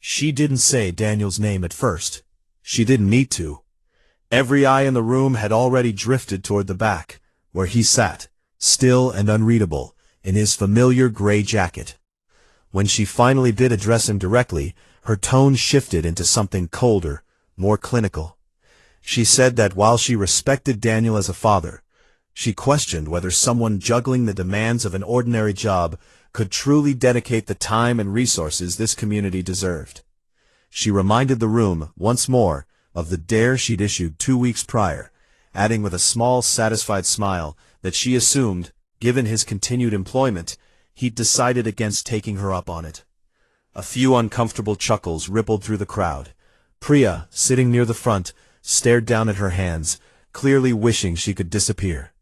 She didn't say Daniel's name at first. She didn't need to. Every eye in the room had already drifted toward the back, where he sat, still and unreadable, in his familiar gray jacket. When she finally did address him directly, her tone shifted into something colder, more clinical. She said that while she respected Daniel as a father, she questioned whether someone juggling the demands of an ordinary job could truly dedicate the time and resources this community deserved. She reminded the room, once more, of the dare she'd issued 2 weeks prior, adding with a small, satisfied smile that she assumed, given his continued employment, he'd decided against taking her up on it. A few uncomfortable chuckles rippled through the crowd. Priya, sitting near the front, stared down at her hands, clearly wishing she could disappear.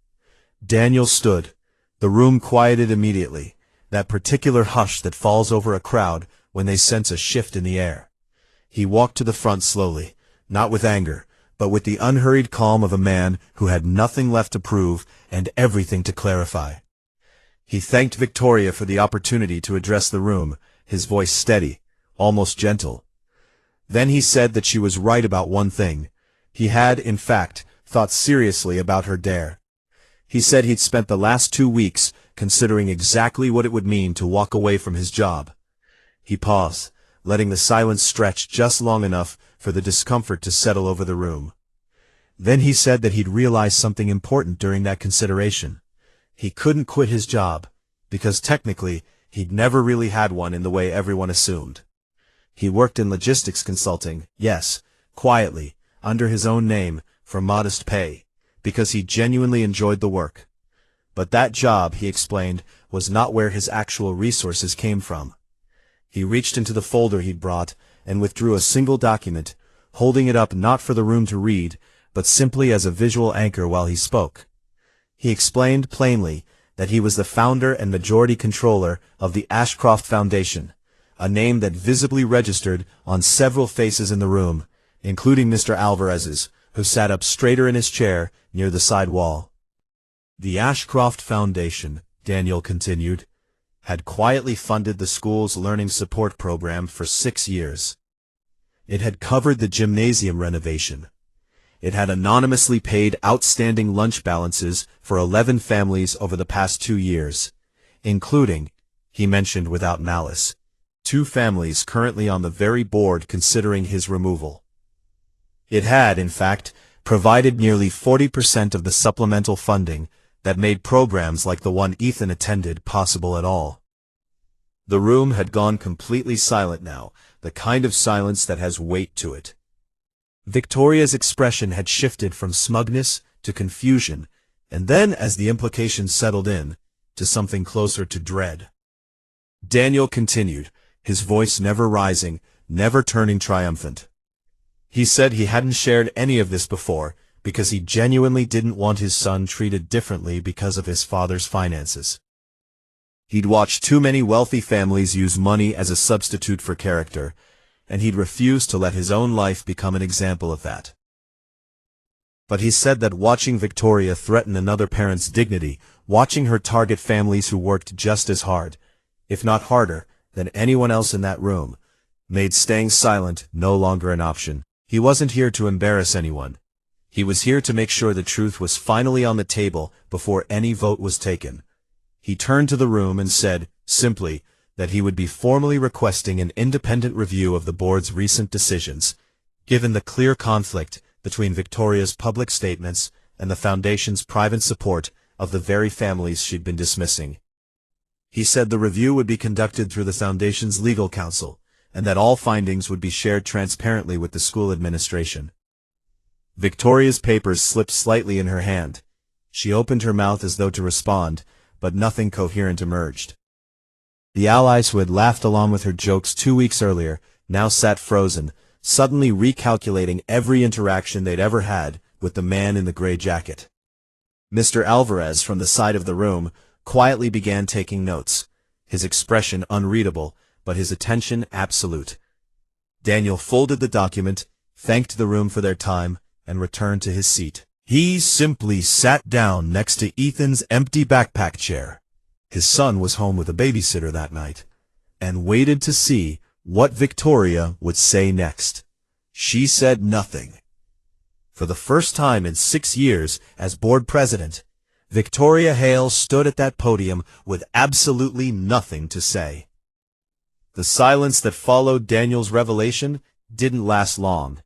Daniel stood. The room quieted immediately, that particular hush that falls over a crowd when they sense a shift in the air. He walked to the front slowly, not with anger, but with the unhurried calm of a man who had nothing left to prove and everything to clarify. He thanked Victoria for the opportunity to address the room, his voice steady, almost gentle. Then he said that she was right about one thing. He had, in fact, thought seriously about her dare. He said he'd spent the last 2 weeks considering exactly what it would mean to walk away from his job. He paused, letting the silence stretch just long enough for the discomfort to settle over the room. Then he said that he'd realized something important during that consideration. He couldn't quit his job, because technically he'd never really had one in the way everyone assumed. He worked in logistics consulting, yes, quietly, under his own name, for modest pay, because he genuinely enjoyed the work. But that job, he explained, was not where his actual resources came from. He reached into the folder he'd brought and withdrew a single document, holding it up not for the room to read, but simply as a visual anchor while he spoke. He explained plainly that he was the founder and majority controller of the Ashcroft Foundation, a name that visibly registered on several faces in the room, including Mr. Alvarez's, who sat up straighter in his chair near the side wall. The Ashcroft Foundation, Daniel continued, had quietly funded the school's learning support program for 6 years. It had covered the gymnasium renovation. It had anonymously paid outstanding lunch balances for 11 families over the past 2 years, including, he mentioned without malice, 2 families currently on the very board considering his removal. It had, in fact, provided nearly 40% of the supplemental funding that made programs like the one Ethan attended possible at all. The room had gone completely silent now, the kind of silence that has weight to it. Victoria's expression had shifted from smugness to confusion, and then, as the implications settled in, to something closer to dread. Daniel continued, his voice never rising, never turning triumphant. He said he hadn't shared any of this before, because he genuinely didn't want his son treated differently because of his father's finances. He'd watched too many wealthy families use money as a substitute for character, and he'd refused to let his own life become an example of that. But he said that watching Victoria threaten another parent's dignity, watching her target families who worked just as hard, if not harder, than anyone else in that room, made staying silent no longer an option. He wasn't here to embarrass anyone. He was here to make sure the truth was finally on the table before any vote was taken. He turned to the room and said, simply, that he would be formally requesting an independent review of the board's recent decisions, given the clear conflict between Victoria's public statements and the Foundation's private support of the very families she'd been dismissing. He said the review would be conducted through the Foundation's legal counsel, and that all findings would be shared transparently with the school administration. Victoria's papers slipped slightly in her hand. She opened her mouth as though to respond, but nothing coherent emerged. The allies who had laughed along with her jokes 2 weeks earlier now sat frozen, suddenly recalculating every interaction they'd ever had with the man in the gray jacket. Mr. Alvarez, from the side of the room, quietly began taking notes, his expression unreadable, but his attention absolute. Daniel folded the document, thanked the room for their time, and returned to his seat. He simply sat down next to Ethan's empty backpack chair. His son was home with a babysitter that night, and waited to see what Victoria would say next. She said nothing. For the first time in 6 years as board president, Victoria Hale stood at that podium with absolutely nothing to say. The silence that followed Daniel's revelation didn't last long.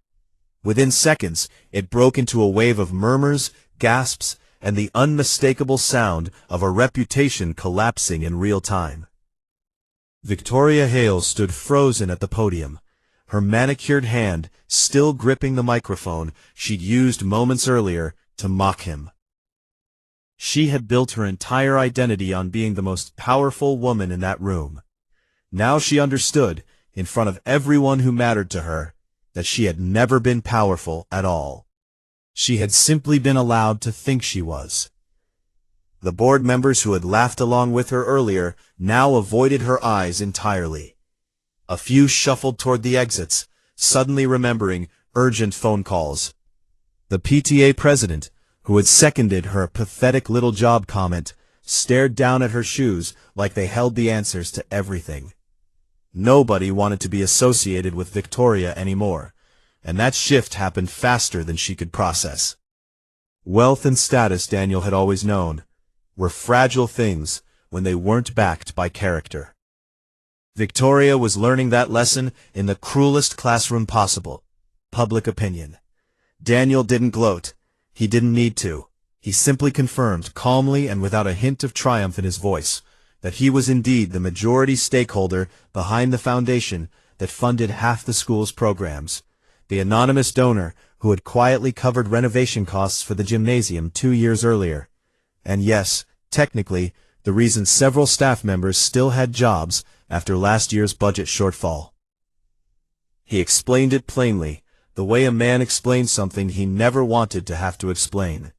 Within seconds, it broke into a wave of murmurs, gasps, and the unmistakable sound of a reputation collapsing in real time. Victoria Hale stood frozen at the podium, her manicured hand still gripping the microphone she'd used moments earlier to mock him. She had built her entire identity on being the most powerful woman in that room. Now she understood, in front of everyone who mattered to her, that she had never been powerful at all. She had simply been allowed to think she was. The board members who had laughed along with her earlier now avoided her eyes entirely. A few shuffled toward the exits, suddenly remembering urgent phone calls. The PTA president, who had seconded her pathetic little job comment, stared down at her shoes like they held the answers to everything. Nobody wanted to be associated with Victoria anymore, and that shift happened faster than she could process. Wealth and status, Daniel had always known, were fragile things when they weren't backed by character. Victoria was learning that lesson in the cruelest classroom possible: public opinion. Daniel didn't gloat. He didn't need to. He simply confirmed, calmly and without a hint of triumph in his voice, that he was indeed the majority stakeholder behind the foundation that funded half the school's programs, the anonymous donor who had quietly covered renovation costs for the gymnasium 2 years earlier. And yes, technically, the reason several staff members still had jobs after last year's budget shortfall. He explained it plainly, the way a man explains something he never wanted to have to explain.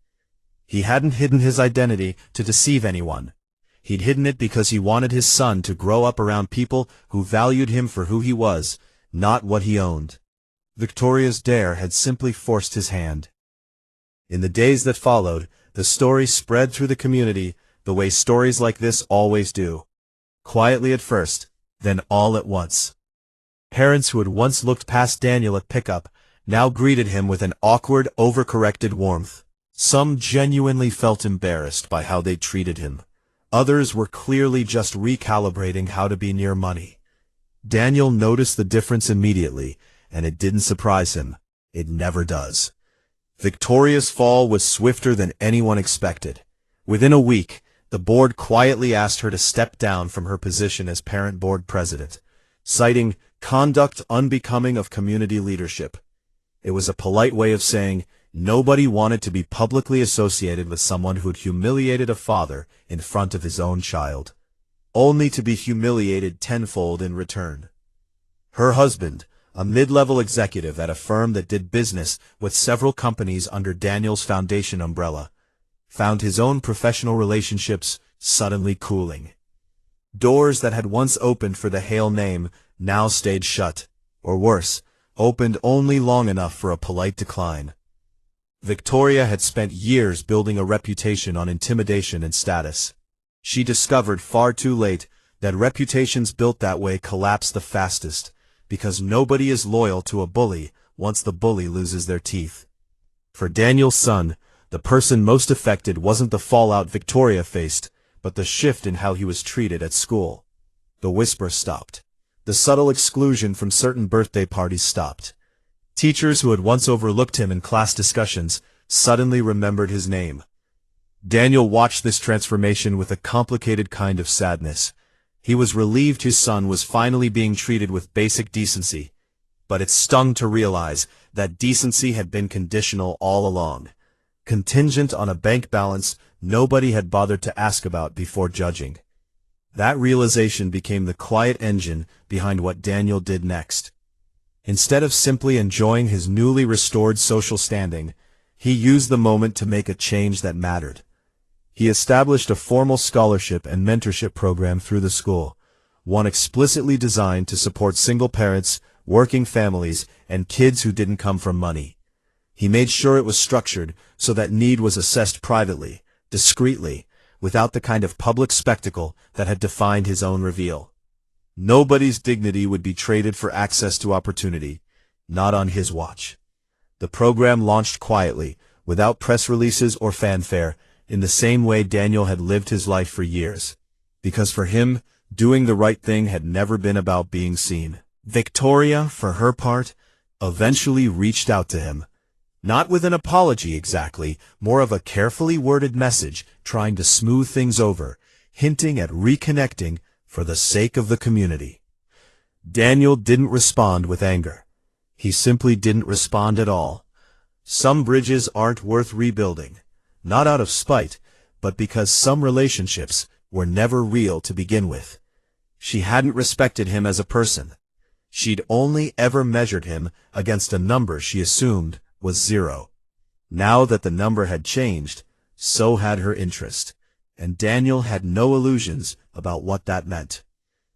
He hadn't hidden his identity to deceive anyone. He'd hidden it because he wanted his son to grow up around people who valued him for who he was, not what he owned. Victoria's dare had simply forced his hand. In the days that followed, the story spread through the community the way stories like this always do. Quietly at first, then all at once. Parents who had once looked past Daniel at pickup now greeted him with an awkward, overcorrected warmth. Some genuinely felt embarrassed by how they treated him. Others were clearly just recalibrating how to be near money. Daniel noticed the difference immediately, and it didn't surprise him. It never does. Victoria's fall was swifter than anyone expected. Within a week, the board quietly asked her to step down from her position as parent board president, citing conduct unbecoming of community leadership. It was a polite way of saying nobody wanted to be publicly associated with someone who'd humiliated a father in front of his own child, only to be humiliated tenfold in return. Her husband, a mid-level executive at a firm that did business with several companies under Daniel's foundation umbrella, found his own professional relationships suddenly cooling. Doors that had once opened for the Hale name now stayed shut, or worse, opened only long enough for a polite decline. Victoria had spent years building a reputation on intimidation and status. She discovered far too late that reputations built that way collapse the fastest, because nobody is loyal to a bully once the bully loses their teeth. For Daniel's son, the person most affected wasn't the fallout Victoria faced, but the shift in how he was treated at school. The whisper stopped. The subtle exclusion from certain birthday parties stopped. Teachers who had once overlooked him in class discussions suddenly remembered his name. Daniel watched this transformation with a complicated kind of sadness. He was relieved his son was finally being treated with basic decency, but it stung to realize that decency had been conditional all along, contingent on a bank balance nobody had bothered to ask about before judging. That realization became the quiet engine behind what Daniel did next. Instead of simply enjoying his newly restored social standing, he used the moment to make a change that mattered. He established a formal scholarship and mentorship program through the school, one explicitly designed to support single parents, working families, and kids who didn't come from money. He made sure it was structured so that need was assessed privately, discreetly, without the kind of public spectacle that had defined his own reveal. Nobody's dignity would be traded for access to opportunity, not on his watch. The program launched quietly, without press releases or fanfare, in the same way Daniel had lived his life for years. Because for him, doing the right thing had never been about being seen. Victoria, for her part, eventually reached out to him. Not with an apology exactly, more of a carefully worded message trying to smooth things over, hinting at reconnecting for the sake of the community. Daniel didn't respond with anger. He simply didn't respond at all. Some bridges aren't worth rebuilding, not out of spite, but because some relationships were never real to begin with. She hadn't respected him as a person. She'd only ever measured him against a number she assumed was 0. Now that the number had changed, so had her interest, and Daniel had no illusions about what that meant.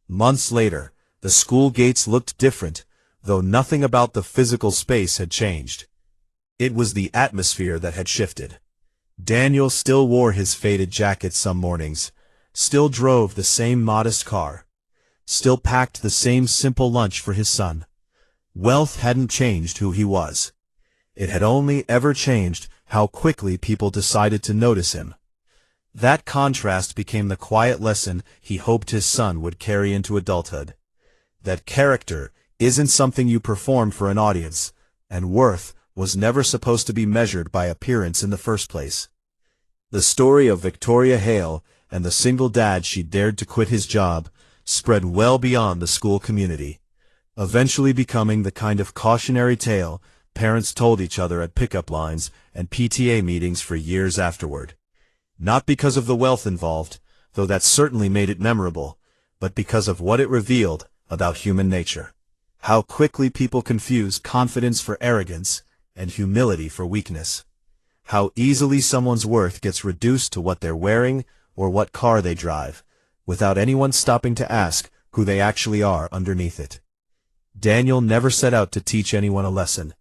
Months later, the school gates looked different, though nothing about the physical space had changed. It was the atmosphere that had shifted. Daniel still wore his faded jacket some mornings, still drove the same modest car, still packed the same simple lunch for his son. Wealth hadn't changed who he was. It had only ever changed how quickly people decided to notice him. That contrast became the quiet lesson he hoped his son would carry into adulthood. That character isn't something you perform for an audience, and worth was never supposed to be measured by appearance in the first place. The story of Victoria Hale and the single dad she dared to quit his job spread well beyond the school community, eventually becoming the kind of cautionary tale parents told each other at pickup lines and PTA meetings for years afterward. Not because of the wealth involved, though that certainly made it memorable, but because of what it revealed about human nature. How quickly people confuse confidence for arrogance and humility for weakness. How easily someone's worth gets reduced to what they're wearing or what car they drive, without anyone stopping to ask who they actually are underneath it. Daniel never set out to teach anyone a lesson.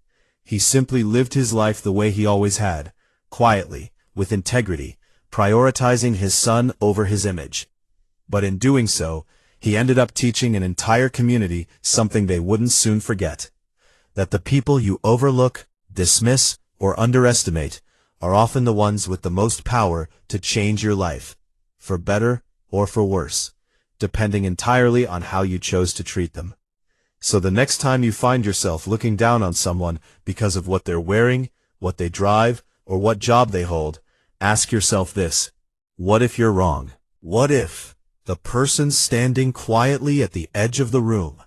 He simply lived his life the way he always had, quietly, with integrity, prioritizing his son over his image. But in doing so, he ended up teaching an entire community something they wouldn't soon forget. That the people you overlook, dismiss, or underestimate are often the ones with the most power to change your life, for better or for worse, depending entirely on how you chose to treat them. So the next time you find yourself looking down on someone because of what they're wearing, what they drive, or what job they hold, ask yourself this: what if you're wrong? What if the person standing quietly at the edge of the room,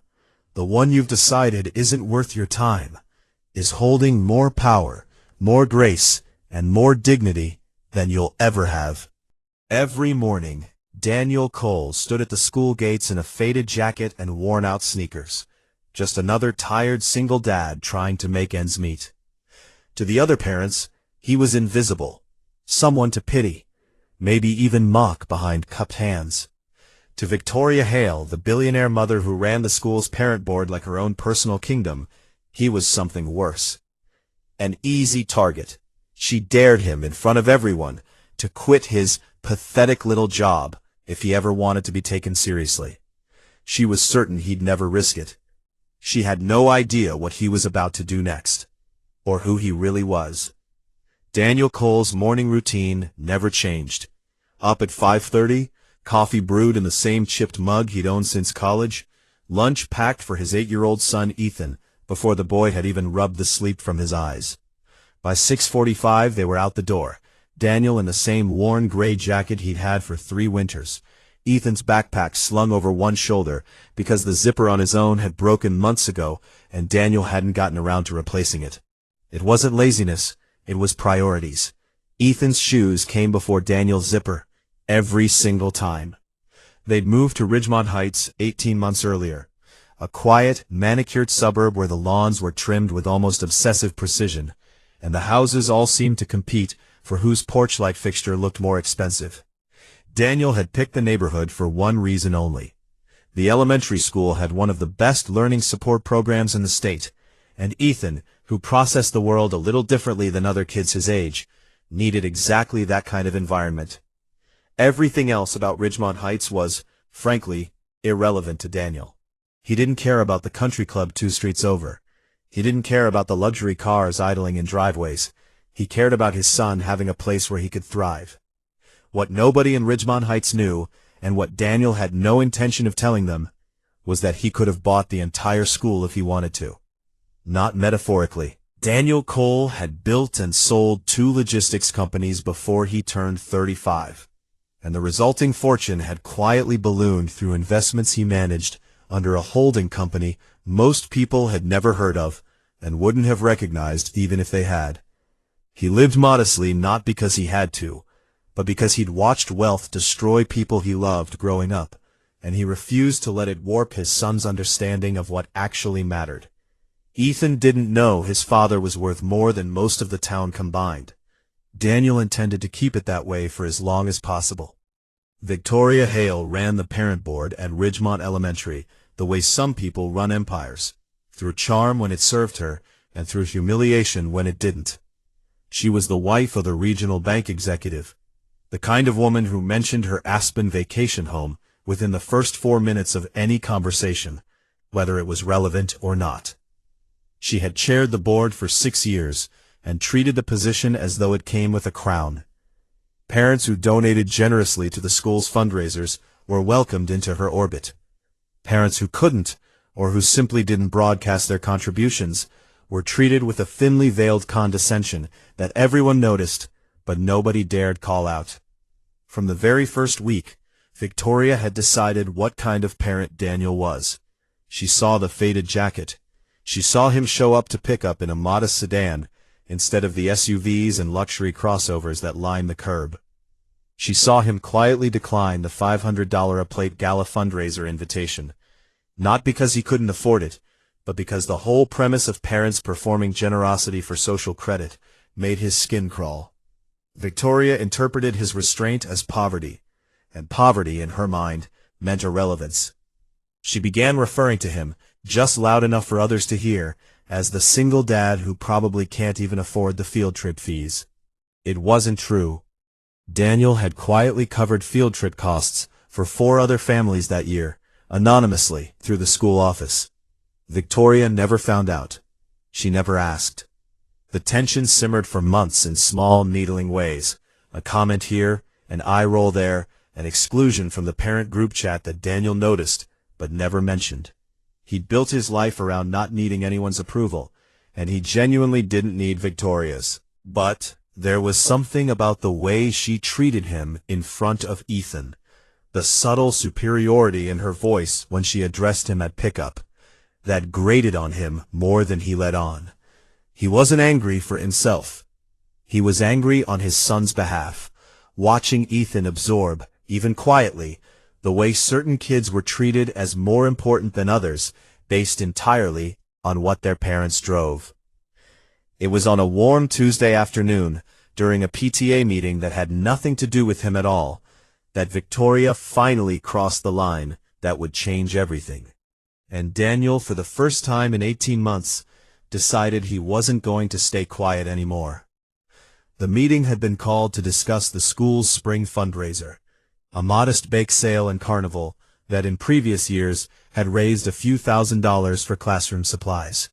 the one you've decided isn't worth your time, is holding more power, more grace, and more dignity than you'll ever have? Every morning, Daniel Cole stood at the school gates in a faded jacket and worn-out sneakers. Just another tired single dad trying to make ends meet. To the other parents, he was invisible, someone to pity, maybe even mock behind cupped hands. To Victoria Hale, the billionaire mother who ran the school's parent board like her own personal kingdom, he was something worse. An easy target. She dared him in front of everyone to quit his pathetic little job if he ever wanted to be taken seriously. She was certain he'd never risk it. She had no idea what he was about to do next, or who he really was. Daniel Cole's morning routine never changed. Up at 5:30, coffee brewed in the same chipped mug he'd owned since college, lunch packed for his 8-year-old son Ethan before the boy had even rubbed the sleep from his eyes. By 6:45 they were out the door, Daniel in the same worn gray jacket he'd had for 3 winters, Ethan's backpack slung over one shoulder because the zipper on his own had broken months ago and Daniel hadn't gotten around to replacing it. It wasn't laziness, it was priorities. Ethan's shoes came before Daniel's zipper, every single time. They'd moved to Ridgemont Heights 18 months earlier, a quiet, manicured suburb where the lawns were trimmed with almost obsessive precision, and the houses all seemed to compete for whose porch light fixture looked more expensive. Daniel had picked the neighborhood for one reason only. The elementary school had one of the best learning support programs in the state, and Ethan, who processed the world a little differently than other kids his age, needed exactly that kind of environment. Everything else about Ridgemont Heights was, frankly, irrelevant to Daniel. He didn't care about the country club 2 streets over. He didn't care about the luxury cars idling in driveways. He cared about his son having a place where he could thrive. What nobody in Ridgemont Heights knew, and what Daniel had no intention of telling them, was that he could have bought the entire school if he wanted to. Not metaphorically. Daniel Cole had built and sold 2 logistics companies before he turned 35, and the resulting fortune had quietly ballooned through investments he managed under a holding company most people had never heard of and wouldn't have recognized even if they had. He lived modestly not because he had to, but because he'd watched wealth destroy people he loved growing up, and he refused to let it warp his son's understanding of what actually mattered. Ethan didn't know his father was worth more than most of the town combined. Daniel intended to keep it that way for as long as possible. Victoria Hale ran the parent board at Ridgemont Elementary the way some people run empires, through charm when it served her, and through humiliation when it didn't. She was the wife of the regional bank executive, the kind of woman who mentioned her Aspen vacation home within the first 4 minutes of any conversation, whether it was relevant or not. She had chaired the board for 6 years and treated the position as though it came with a crown. Parents who donated generously to the school's fundraisers were welcomed into her orbit. Parents who couldn't, or who simply didn't broadcast their contributions, were treated with a thinly veiled condescension that everyone noticed, but nobody dared call out. From the very first week, Victoria had decided what kind of parent Daniel was. She saw the faded jacket. She saw him show up to pickup in a modest sedan, instead of the SUVs and luxury crossovers that lined the curb. She saw him quietly decline the $500-a-plate gala fundraiser invitation, not because he couldn't afford it, but because the whole premise of parents performing generosity for social credit made his skin crawl. Victoria interpreted his restraint as poverty, and poverty, in her mind, meant irrelevance. She began referring to him, just loud enough for others to hear, as the single dad who probably can't even afford the field trip fees. It wasn't true. Daniel had quietly covered field trip costs for 4 other families that year, anonymously, through the school office. Victoria never found out. She never asked. The tension simmered for months in small, needling ways, a comment here, an eye roll there, an exclusion from the parent group chat that Daniel noticed, but never mentioned. He'd built his life around not needing anyone's approval, and he genuinely didn't need Victoria's. But there was something about the way she treated him in front of Ethan, the subtle superiority in her voice when she addressed him at pickup, that grated on him more than he let on. He wasn't angry for himself. He was angry on his son's behalf, watching Ethan absorb, even quietly, the way certain kids were treated as more important than others, based entirely on what their parents drove. It was on a warm Tuesday afternoon, during a PTA meeting that had nothing to do with him at all, that Victoria finally crossed the line that would change everything. And Daniel, for the first time in 18 months, decided he wasn't going to stay quiet anymore. The meeting had been called to discuss the school's spring fundraiser, a modest bake sale and carnival that in previous years had raised a few $1,000s for classroom supplies.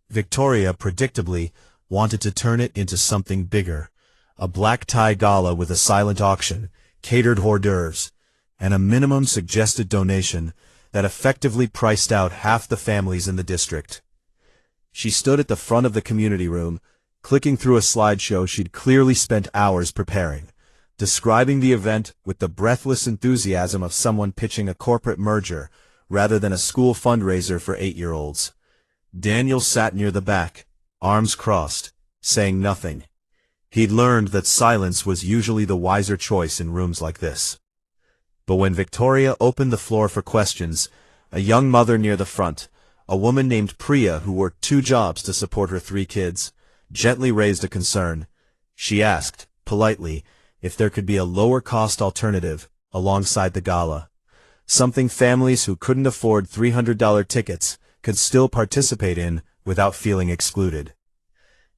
Victoria, predictably, wanted to turn it into something bigger, a black-tie gala with a silent auction, catered hors d'oeuvres, and a minimum suggested donation that effectively priced out half the families in the district. She stood at the front of the community room, clicking through a slideshow she'd clearly spent hours preparing, describing the event with the breathless enthusiasm of someone pitching a corporate merger rather than a school fundraiser for 8-year-olds. Daniel sat near the back, arms crossed, saying nothing. He'd learned that silence was usually the wiser choice in rooms like this. But when Victoria opened the floor for questions, a young mother near the front, a woman named Priya who worked 2 jobs to support her 3 kids, gently raised a concern. She asked, politely, if there could be a lower-cost alternative alongside the gala, something families who couldn't afford $300 tickets could still participate in without feeling excluded.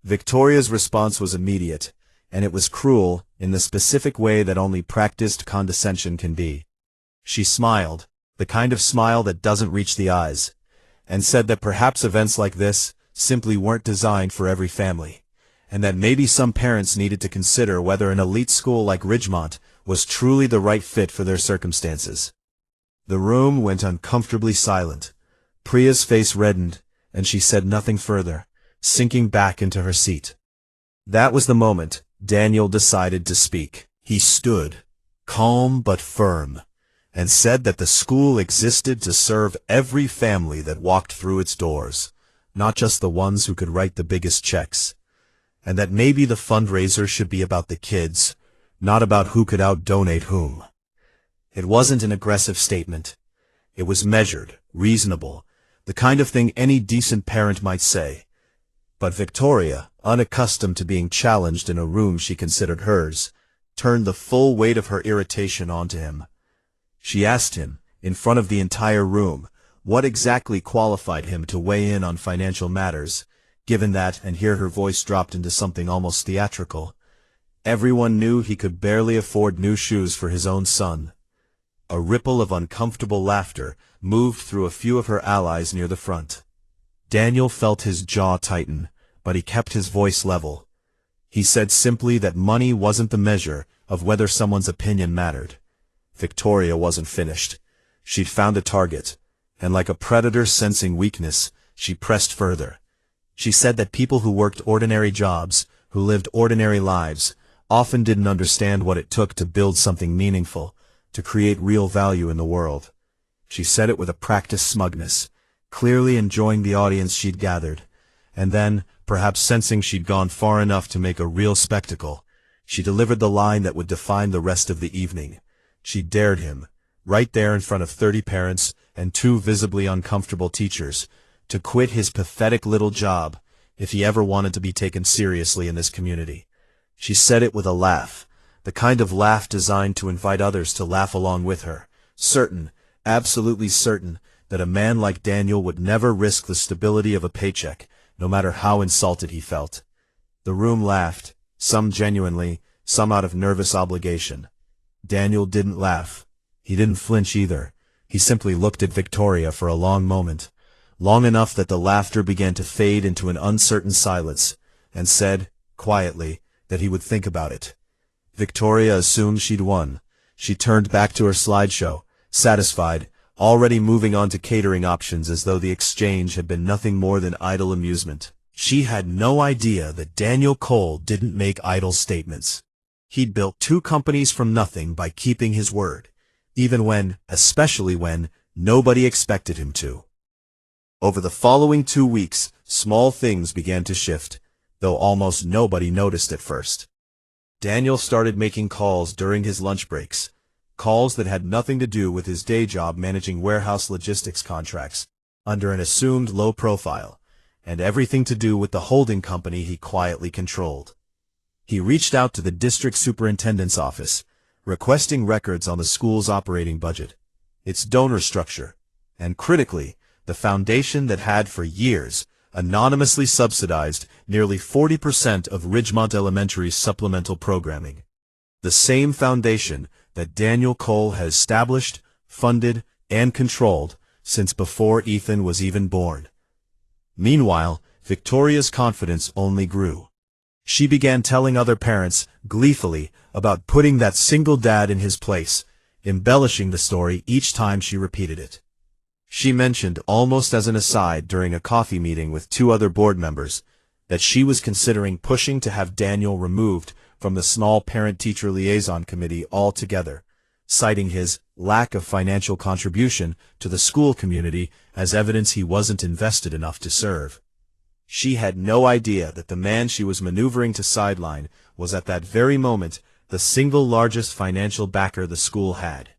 Victoria's response was immediate, and it was cruel in the specific way that only practiced condescension can be. She smiled, the kind of smile that doesn't reach the eyes, and said that perhaps events like this simply weren't designed for every family, and that maybe some parents needed to consider whether an elite school like Ridgemont was truly the right fit for their circumstances. The room went uncomfortably silent. Priya's face reddened, and she said nothing further, sinking back into her seat. That was the moment Daniel decided to speak. He stood, calm but firm, and said that the school existed to serve every family that walked through its doors, not just the ones who could write the biggest checks, and that maybe the fundraiser should be about the kids, not about who could out-donate whom. It wasn't an aggressive statement. It was measured, reasonable, the kind of thing any decent parent might say. But Victoria, unaccustomed to being challenged in a room she considered hers, turned the full weight of her irritation onto him. She asked him, in front of the entire room, what exactly qualified him to weigh in on financial matters, given that, and here her voice dropped into something almost theatrical, everyone knew he could barely afford new shoes for his own son. A ripple of uncomfortable laughter moved through a few of her allies near the front. Daniel felt his jaw tighten, but he kept his voice level. He said simply that money wasn't the measure of whether someone's opinion mattered. Victoria wasn't finished. She'd found a target, and like a predator sensing weakness, she pressed further. She said that people who worked ordinary jobs, who lived ordinary lives, often didn't understand what it took to build something meaningful, to create real value in the world. She said it with a practiced smugness, clearly enjoying the audience she'd gathered, and then, perhaps sensing she'd gone far enough to make a real spectacle, she delivered the line that would define the rest of the evening. She dared him, right there in front of 30 parents and 2 visibly uncomfortable teachers, to quit his pathetic little job if he ever wanted to be taken seriously in this community. She said it with a laugh, the kind of laugh designed to invite others to laugh along with her, certain, absolutely certain, that a man like Daniel would never risk the stability of a paycheck, no matter how insulted he felt. The room laughed, some genuinely, some out of nervous obligation. Daniel didn't laugh. He didn't flinch either. He simply looked at Victoria for a long moment, long enough that the laughter began to fade into an uncertain silence, and said, quietly, that he would think about it. Victoria assumed she'd won. She turned back to her slideshow, satisfied, already moving on to catering options as though the exchange had been nothing more than idle amusement. She had no idea that Daniel Cole didn't make idle statements. He'd built 2 companies from nothing by keeping his word, even when, especially when, nobody expected him to. Over the following 2 weeks, small things began to shift, though almost nobody noticed at first. Daniel started making calls during his lunch breaks, calls that had nothing to do with his day job managing warehouse logistics contracts, under an assumed low profile, and everything to do with the holding company he quietly controlled. He reached out to the district superintendent's office, requesting records on the school's operating budget, its donor structure, and critically, the foundation that had for years anonymously subsidized nearly 40% of Ridgemont Elementary's supplemental programming. The same foundation that Daniel Cole has established, funded, and controlled since before Ethan was even born. Meanwhile, Victoria's confidence only grew. She began telling other parents, gleefully, about putting that single dad in his place, embellishing the story each time she repeated it. She mentioned, almost as an aside during a coffee meeting with 2 other board members, that she was considering pushing to have Daniel removed from the small parent-teacher liaison committee altogether, citing his lack of financial contribution to the school community as evidence he wasn't invested enough to serve. She had no idea that the man she was maneuvering to sideline was at that very moment the single largest financial backer the school had.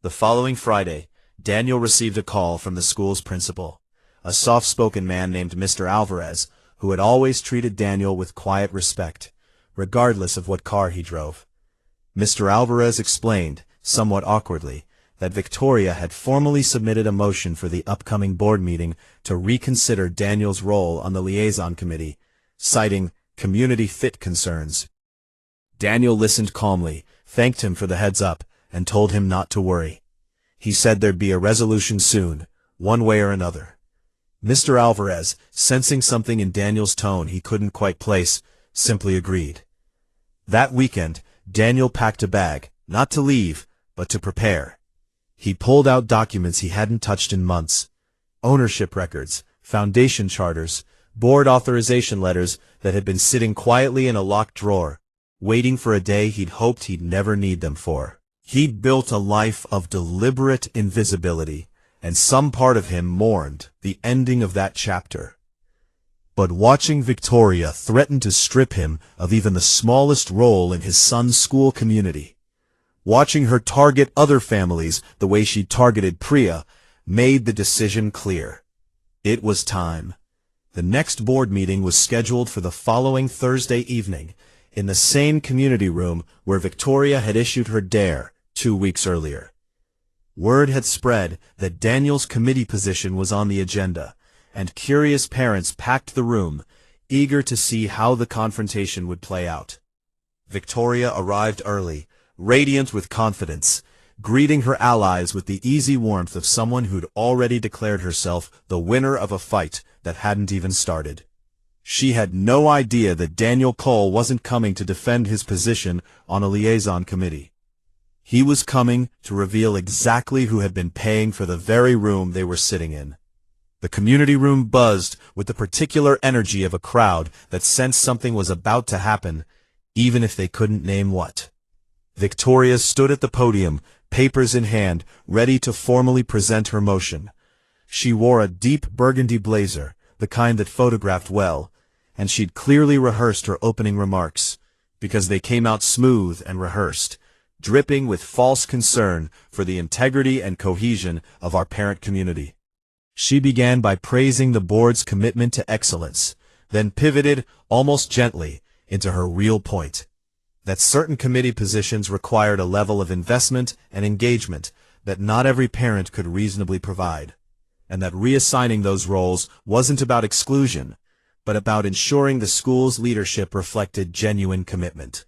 The following Friday, Daniel received a call from the school's principal, a soft-spoken man named Mr. Alvarez, who had always treated Daniel with quiet respect, regardless of what car he drove. Mr. Alvarez explained, somewhat awkwardly, that Victoria had formally submitted a motion for the upcoming board meeting to reconsider Daniel's role on the liaison committee, citing community fit concerns. Daniel listened calmly, thanked him for the heads-up, and told him not to worry. He said there'd be a resolution soon, one way or another. Mr. Alvarez, sensing something in Daniel's tone he couldn't quite place, simply agreed. That weekend, Daniel packed a bag, not to leave, but to prepare. He pulled out documents he hadn't touched in months. Ownership records, foundation charters, board authorization letters that had been sitting quietly in a locked drawer, waiting for a day he'd hoped he'd never need them for. He'd built a life of deliberate invisibility, and some part of him mourned the ending of that chapter. But watching Victoria threaten to strip him of even the smallest role in his son's school community, watching her target other families the way she targeted Priya, made the decision clear. It was time. The next board meeting was scheduled for the following Thursday evening, in the same community room where Victoria had issued her dare 2 weeks earlier. Word had spread that Daniel's committee position was on the agenda, and curious parents packed the room, eager to see how the confrontation would play out. Victoria arrived early, radiant with confidence, greeting her allies with the easy warmth of someone who'd already declared herself the winner of a fight that hadn't even started. She had no idea that Daniel Cole wasn't coming to defend his position on a liaison committee. He was coming to reveal exactly who had been paying for the very room they were sitting in. The community room buzzed with the particular energy of a crowd that sensed something was about to happen, even if they couldn't name what. Victoria stood at the podium, papers in hand, ready to formally present her motion. She wore a deep burgundy blazer, the kind that photographed well, and she'd clearly rehearsed her opening remarks, because they came out smooth and rehearsed, dripping with false concern for the integrity and cohesion of our parent community. She began by praising the board's commitment to excellence, then pivoted, almost gently, into her real point, that certain committee positions required a level of investment and engagement that not every parent could reasonably provide, and that reassigning those roles wasn't about exclusion, but about ensuring the school's leadership reflected genuine commitment.